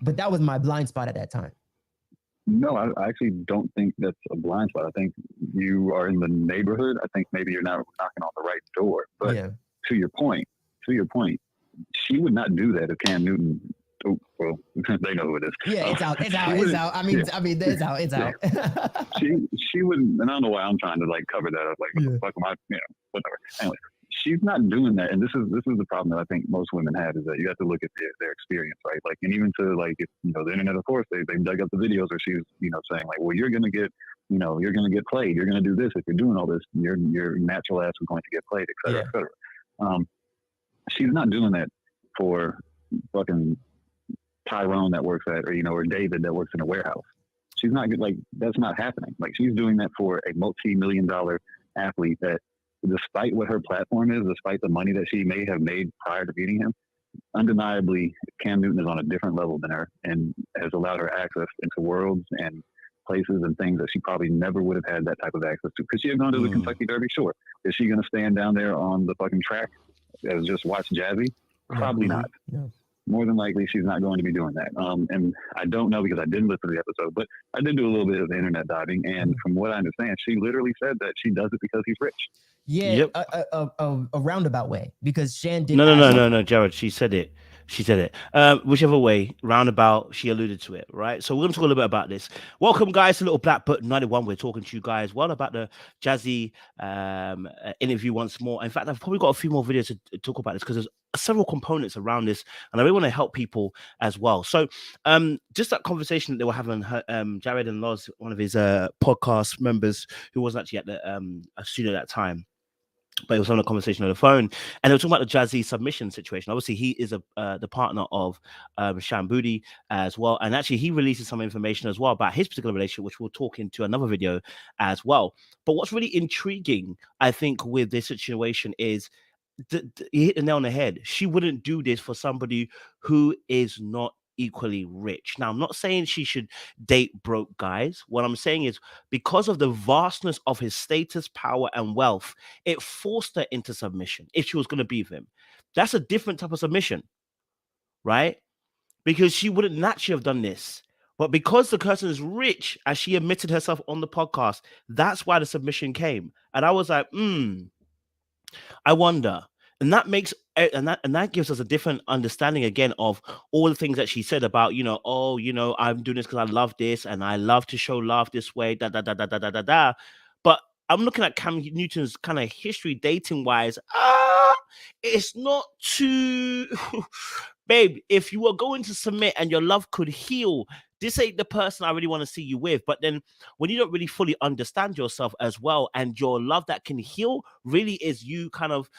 But that was my blind spot at that time. No, I actually don't think that's a blind spot. I think you are in the neighborhood. I think maybe you're not knocking on the right door. But Yeah. to your point, she would not do that if Cam Newton. Oh, well, they know who it is. Yeah, it's out. It's She out. It's wouldn't. out. I Yeah, mean, it's out. It's yeah. out. She wouldn't. And I don't know why I'm trying to like cover that up. Like, what the fuck am I? Whatever. Anyway, she's not doing that. And this is the problem that I think most women have, is that you have to look at their experience, right? Like, and even to like, if, the internet, of course, they dug up the videos where she's saying like, well, you're gonna get you're gonna get played. You're gonna do this if you're doing all this. Your natural ass is going to get played, et cetera, et cetera. She's not doing that for fucking Tyrone that works at, or David that works in a warehouse. She's not like, that's not happening. Like, she's doing that for a multi-million-dollar athlete that, despite what her platform is, despite the money that she may have made prior to beating him, undeniably Cam Newton is on a different level than her and has allowed her access into worlds and places and things that she probably never would have had that type of access to. Could she have gone to the Kentucky Derby? Sure. Is she going to stand down there on the fucking track and just watch Jazzy? Probably not. Yeah. More than likely, she's not going to be doing that. And I don't know because I didn't listen to the episode, but I did do a little bit of internet diving. And from what I understand, she literally said that she does it because he's rich. Yeah, a roundabout way, because Shan did. No, Jared. She said it. Whichever way, roundabout, she alluded to it, right? So we're going to talk a little bit about this. Welcome, guys, to Little Black Book 91. We're talking to you guys about the Jazzy interview once more. In fact, I've probably got a few more videos to talk about this because there's several components around this, and I really want to help people as well. So just that conversation that they were having, Jared and Loz, one of his podcast members who wasn't actually at the studio at that time, but he was having a conversation on the phone, and they were talking about the Jazzy submission situation. Obviously, he is the partner of Shambudi as well, and actually he releases some information as well about his particular relationship, which we'll talk into another video as well. But what's really intriguing, I think, with this situation is he hit the nail on the head. She wouldn't do this for somebody who is not equally rich. Now, I'm not saying she should date broke guys. What I'm saying is, because of the vastness of his status, power, and wealth, it forced her into submission if she was going to be with him. That's a different type of submission, right? Because she wouldn't naturally have done this. But because the person is rich, as she admitted herself on the podcast, that's why the submission came. And I was like, I wonder. And that makes that gives us a different understanding again of all the things that she said about, I'm doing this because I love this and I love to show love this way, da. But I'm looking at Cam Newton's kind of history dating wise. It's not too babe, if you were going to submit and your love could heal, this ain't the person I really want to see you with. But then when you don't really fully understand yourself as well, and your love that can heal really is you kind of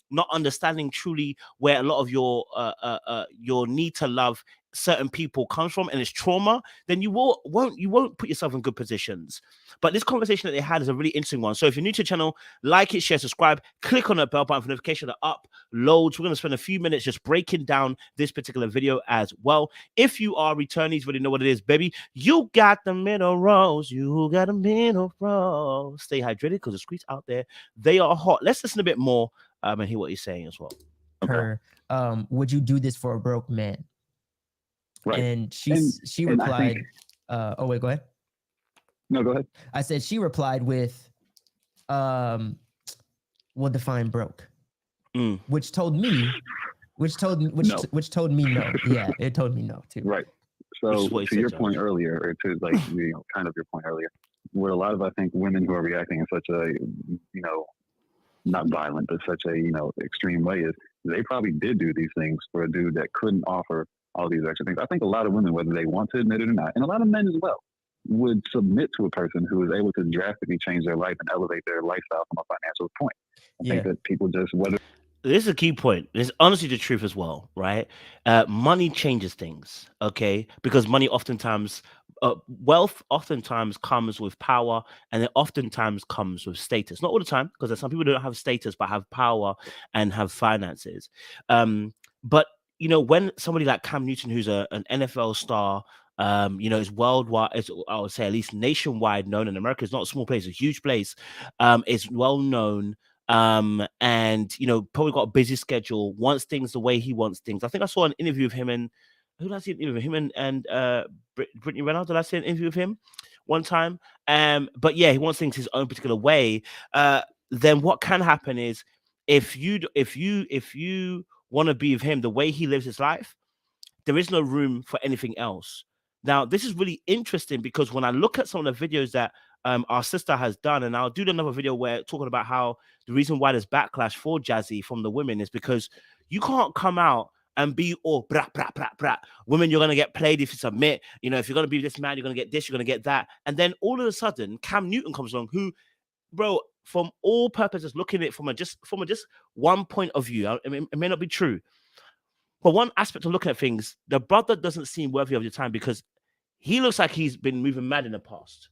not understanding truly where a lot of your need to love certain people comes from, and it's trauma, then you won't put yourself in good positions. But this conversation that they had is a really interesting one. So if you're new to the channel, like it, share, subscribe, click on that bell button for notification that uploads. We're going to spend a few minutes just breaking down this particular video as well. If you are returnees, really know what it is, baby. You got the minerals. You got the minerals. Stay hydrated because the streets out there, they are hot. Let's listen a bit more and hear what he's saying as well. Her, would you do this for a broke man? Right. And she replied, oh wait, go ahead. No, go ahead. I said she replied with, we'll define broke. Which told me no. Yeah, it told me no too. Right. So to your point earlier, or to like kind of your point earlier, where a lot of I think women who are reacting in such a not violent but such a extreme way is they probably did do these things for a dude that couldn't offer all these extra things. I think a lot of women, whether they want to admit it or not, and a lot of men as well, would submit to a person who is able to drastically change their life and elevate their lifestyle from a financial point. I think that people just, whether... This is a key point. This is honestly the truth as well, right? Money changes things, okay? Because money oftentimes, wealth oftentimes comes with power, and it oftentimes comes with status. Not all the time, because there's some people who don't have status but have power and have finances. But when somebody like Cam Newton, who's an NFL star, is worldwide, I would say at least nationwide known, and America is not a small place, it's a huge place, is well known, and probably got a busy schedule, wants things the way he wants things. I think I saw an interview of him and who did I see an interview with him and Brittany Reynolds? Did I see an interview with him one time? But yeah, he wants things his own particular way. Then what can happen is if you want to be with him the way he lives his life, there is no room for anything else. Now, this is really interesting because when I look at some of the videos that our sister has done, and I'll do another video where talking about how the reason why there's backlash for Jazzy from the women is because you can't come out and be all brat, brat, brat, brat. Women, you're going to get played if you submit. You know, if you're going to be this man, you're going to get this, you're going to get that. And then all of a sudden, Cam Newton comes along, who, bro, from all purposes, looking at it from just one point of view, I mean, it may not be true. But one aspect of looking at things, the brother doesn't seem worthy of your time because he looks like he's been moving mad in the past,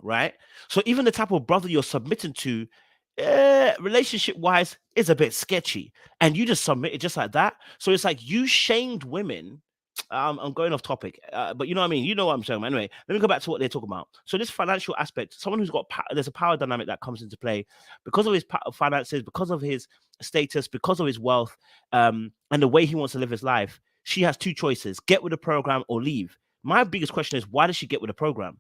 right? So even the type of brother you're submitting to, relationship-wise, is a bit sketchy. And you just submit it just like that. So it's like you shamed women. I'm going off topic, but you know what I mean? You know what I'm saying. Anyway, let me go back to what they're talking about. So this financial aspect, someone who's got there's a power dynamic that comes into play because of his finances, because of his status, because of his wealth, and the way he wants to live his life. She has two choices: get with the program or leave. My biggest question is, why does she get with the program?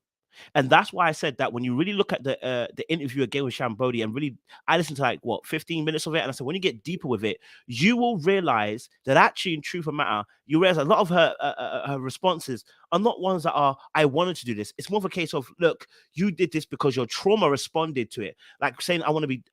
And that's why I said that when you really look at the interview again with Sham Brody, and really, I listened to 15 minutes of it, and I said, when you get deeper with it, you will realize that actually, in truth of matter, you realize a lot of her responses are not ones that are, I wanted to do this. It's more of a case of, look, you did this because your trauma responded to it. Like saying, I want to be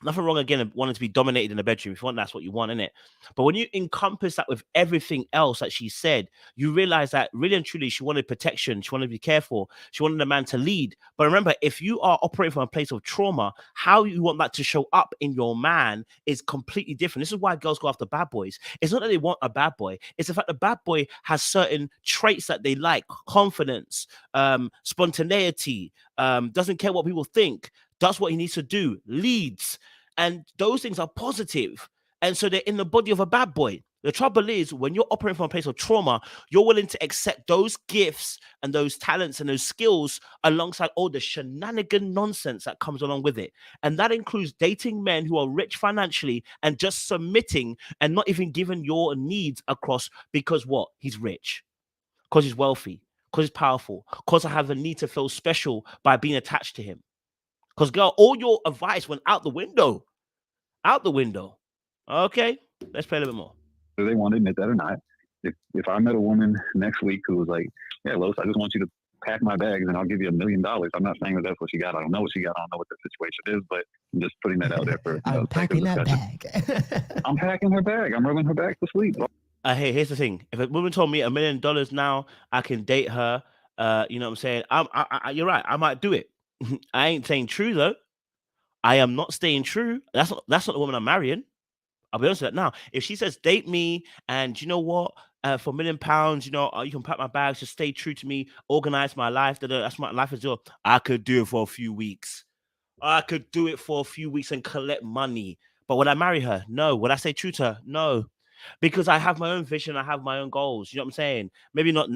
nothing wrong again wanting to be dominated in the bedroom. If you want, that's what you want, innit? But when you encompass that with everything else that she said, you realize that really and truly she wanted protection. She wanted to be careful. She wanted a man to lead. But remember, if you are operating from a place of trauma, how you want that to show up in your man is completely different. This is why girls go after bad boys. It's not that they want a bad boy. It's the fact the bad boy has certain traits that they like: confidence, spontaneity, doesn't care what people think, does what he needs to do, leads. And those things are positive. And so they're in the body of a bad boy. The trouble is, when you're operating from a place of trauma, you're willing to accept those gifts and those talents and those skills alongside all the shenanigan nonsense that comes along with it. And that includes dating men who are rich financially and just submitting and not even giving your needs across because what? He's rich, because he's wealthy, because he's powerful, because I have a need to feel special by being attached to him. Because, girl, all your advice went out the window. Out the window. Okay, let's play a little bit more. Do they want to admit that or not? If I met a woman next week who was like, yeah, Los, I just want you to pack my bags and I'll give you $1 million. I'm not saying that that's what she got. I don't know what she got. I don't know what the situation is, but I'm just putting that out there for I'm packing that bag. I'm packing her bag. I'm rubbing her back to sleep. Hey, here's the thing. If a woman told me $1 million now, I can date her. You know what I'm saying? You're right. I might do it. I ain't staying true though. I am not staying true. That's not the woman I'm marrying. I'll be honest with that now. If she says date me, and you know what, for £1 million, you know, you can pack my bags, just stay true to me, organize my life. That's my life as well. I could do it for a few weeks. I could do it for a few weeks and collect money. But would I marry her? No. Would I stay true to her? No. Because I have my own vision, I have my own goals. You know what I'm saying? Maybe not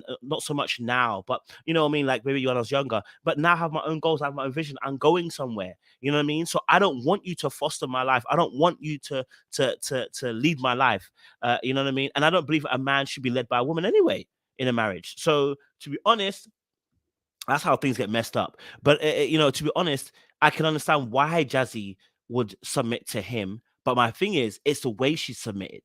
so much now, but you know what I mean? Like maybe when I was younger, but now I have my own goals, I have my own vision. I'm going somewhere. You know what I mean? So I don't want you to foster my life. I don't want you to lead my life. You know what I mean? And I don't believe a man should be led by a woman anyway in a marriage. So to be honest, that's how things get messed up. But you know, to be honest, I can understand why Jazzy would submit to him. But my thing is, it's the way she submitted.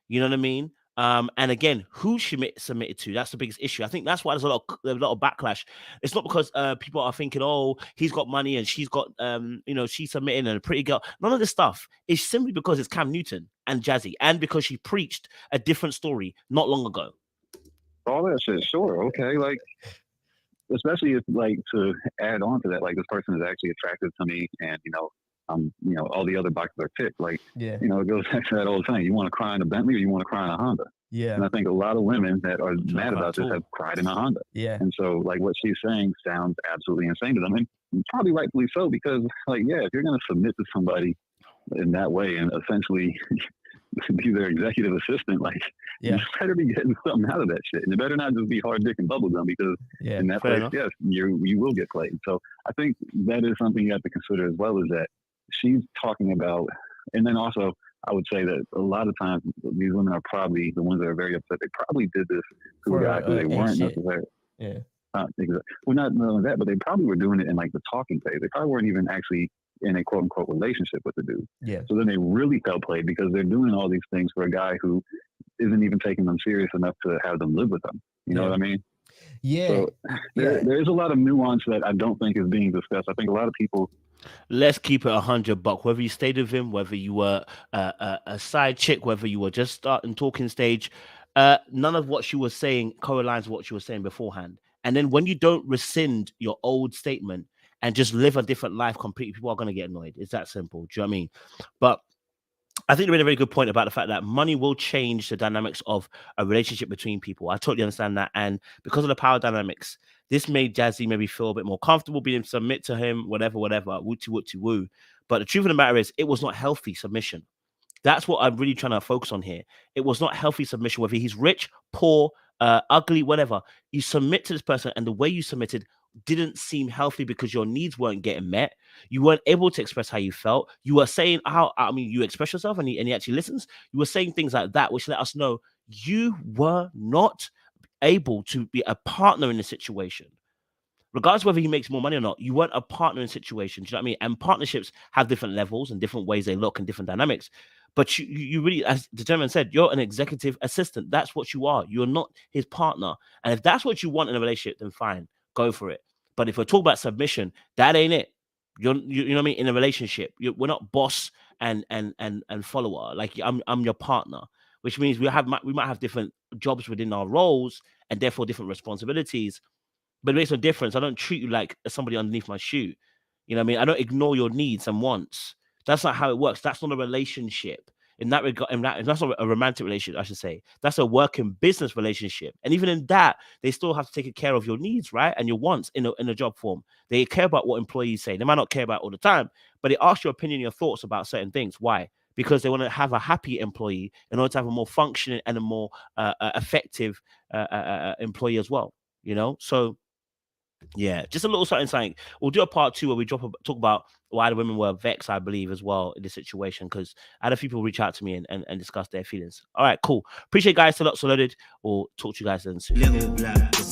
You know what I mean? And again, who she submitted to, that's the biggest issue. I think that's why there's a lot of backlash. It's not because people are thinking, oh, he's got money and she's got, you know, she's submitting and a pretty girl. None of this stuff. It's simply because it's Cam Newton and Jazzy, and because she preached a different story not long ago. All that shit, sure, okay. Like, especially if, like, to add on to that, like, this person is actually attractive to me, and, you know, all the other boxes are ticked. Like, yeah, you know, it goes back to that old saying: you want to cry in a Bentley or you want to cry in a Honda? Yeah. And I think a lot of women that are mad about this have cried in a Honda. Yeah. And so, like, what she's saying sounds absolutely insane to them, and probably rightfully so, because, like, yeah, if you're going to submit to somebody in that way and essentially be their executive assistant, like, you better be getting something out of that shit. And it better not just be hard dick and bubblegum, because in that place, yes, you will get played. So I think that is something you have to consider as well, is that she's talking about, and then also I would say that a lot of times these women are probably the ones that are very upset. They probably did this to a guy who they weren't necessarily. Yeah. Exactly. Well, not only that, but they probably were doing it in like the talking phase. They probably weren't even actually in a quote unquote relationship with the dude. Yeah. So then they really felt played because they're doing all these things for a guy who isn't even taking them serious enough to have them live with them. You know what I mean? Yeah. So there is a lot of nuance that I don't think is being discussed. I think a lot of people. Let's keep it $100. Whether you stayed with him, whether you were a side chick, whether you were just starting talking stage, none of what she was saying correlates with what she was saying beforehand. And then when you don't rescind your old statement and just live a different life completely, people are going to get annoyed. It's that simple. Do you know what I mean? But I think you made a very good point about the fact that money will change the dynamics of a relationship between people. I totally understand that. And because of the power dynamics, this made Jazzy maybe feel a bit more comfortable being able to submit to him, whatever, woo. But the truth of the matter is, it was not healthy submission. That's what I'm really trying to focus on here. It was not healthy submission, whether he's rich, poor, ugly, whatever. You submit to this person, and the way you submitted didn't seem healthy because your needs weren't getting met. You weren't able to express how you felt. You were saying you express yourself, and he actually listens. You were saying things like that, which let us know you were not able to be a partner in the situation. Regardless of whether he makes more money or not, you weren't a partner in situations. Do you know what I mean? And partnerships have different levels and different ways they look and different dynamics. But you really, as the gentleman said, you're an executive assistant. That's what you are. You're not his partner. And if that's what you want in a relationship, then fine, go for it. But if we're talking about submission, that ain't it. You know what I mean? In a relationship, we're not boss and follower. Like I'm your partner, which means we might have different jobs within our roles and therefore different responsibilities. But it makes no difference. I don't treat you like somebody underneath my shoe. You know what I mean? I don't ignore your needs and wants. That's not how it works. That's not a relationship. In that regard, that's not a romantic relationship, I should say. That's a working business relationship. And even in that, they still have to take care of your needs, right? And your wants in a job form. They care about what employees say. They might not care about it all the time, but they ask your opinion, your thoughts about certain things. Why? Because they want to have a happy employee in order to have a more functioning and a more effective employee as well. You know? So, yeah, just a little something. We'll do a part 2 where we talk about why the women were vexed, I believe, as well in this situation, because I had a few people reach out to me and discuss their feelings. All right, cool. Appreciate guys. So loaded. We'll talk to you guys then soon.